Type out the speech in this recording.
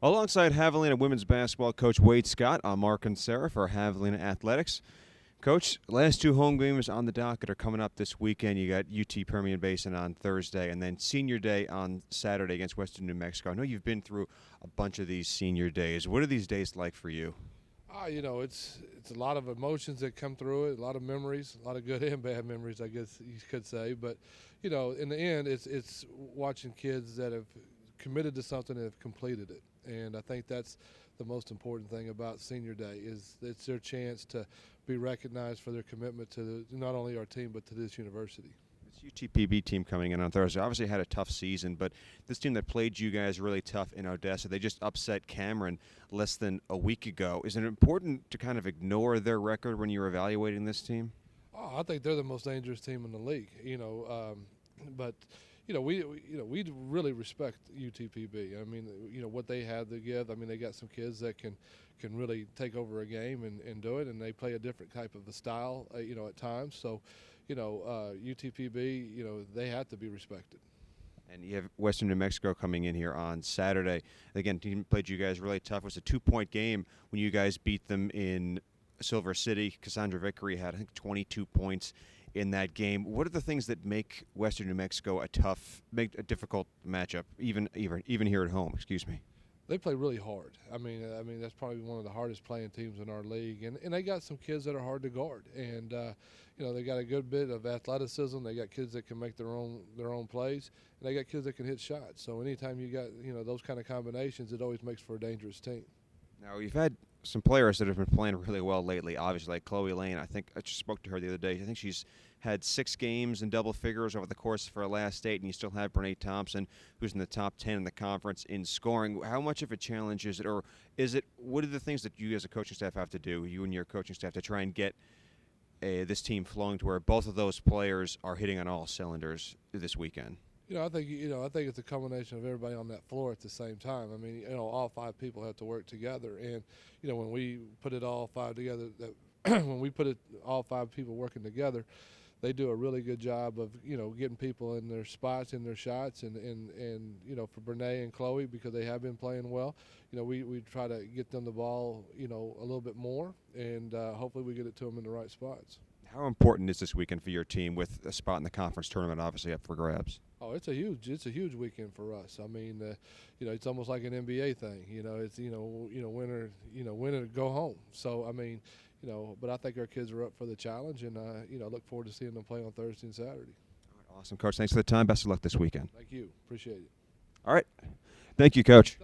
Alongside Javelina women's basketball coach Wade Scott, I'm Mark and Sarah for Javelina Athletics. Coach, last two home games on the docket are coming up this weekend. You got UT Permian Basin on Thursday and then Senior Day on Saturday against Western New Mexico. I know you've been through a bunch of these senior days. What are these days like for you? It's a lot of emotions that come through it, a lot of memories, a lot of good and bad memories, I guess you could say. But, in the end, it's watching kids that have committed to something and have completed it. And I think that's the most important thing about Senior Day is it's their chance to be recognized for their commitment to not only our team but to this university. This UTPB team coming in on Thursday obviously had a tough season, but this team that played you guys really tough in Odessa, they just upset Cameron less than a week ago. Is it important to kind of ignore their record when you're evaluating this team? Oh, I think they're the most dangerous team in the league. But we really respect UTPB. I mean, what they have to give. I mean, they got some kids that can really take over a game and do it, and they play a different type of a style, at times. So, UTPB, they have to be respected. And you have Western New Mexico coming in here on Saturday. Again, team played you guys really tough. It was a 2-point game when you guys beat them in Silver City. Cassandra Vickery had, I think, 22 points in that game. What are the things that make Western New Mexico make a difficult matchup, even here at home? Excuse me. They play really hard. I mean that's probably one of the hardest playing teams in our league, and they got some kids that are hard to guard, and they got a good bit of athleticism. They got kids that can make their own plays, and they got kids that can hit shots. So anytime you got those kind of combinations, it always makes for a dangerous team. Now, you've had some players that have been playing really well lately, obviously, like Chloe Lane. I think I just spoke to her the other day. I think she's had 6 games in double figures over the course of her last 8, and you still have Brene Thompson, who's in the top 10 in the conference in scoring. How much of a challenge is it, or what are the things that you as a coaching staff have to do, you and your coaching staff, to try and get this team flowing to where both of those players are hitting on all cylinders this weekend? I think it's a combination of everybody on that floor at the same time. I mean, all 5 people have to work together, and when we put it all 5 together, all 5 people working together, they do a really good job of getting people in their spots, in their shots, and for Brene and Chloe, because they have been playing well, we try to get them the ball a little bit more, and hopefully we get it to them in the right spots. How important is this weekend for your team with a spot in the conference tournament obviously up for grabs? Oh, it's a huge weekend for us. I mean, it's almost like an NBA thing. It's win or go home. So I mean, but I think our kids are up for the challenge, and look forward to seeing them play on Thursday and Saturday. All right, awesome, Coach. Thanks for the time. Best of luck this weekend. Thank you. Appreciate it. All right. Thank you, Coach.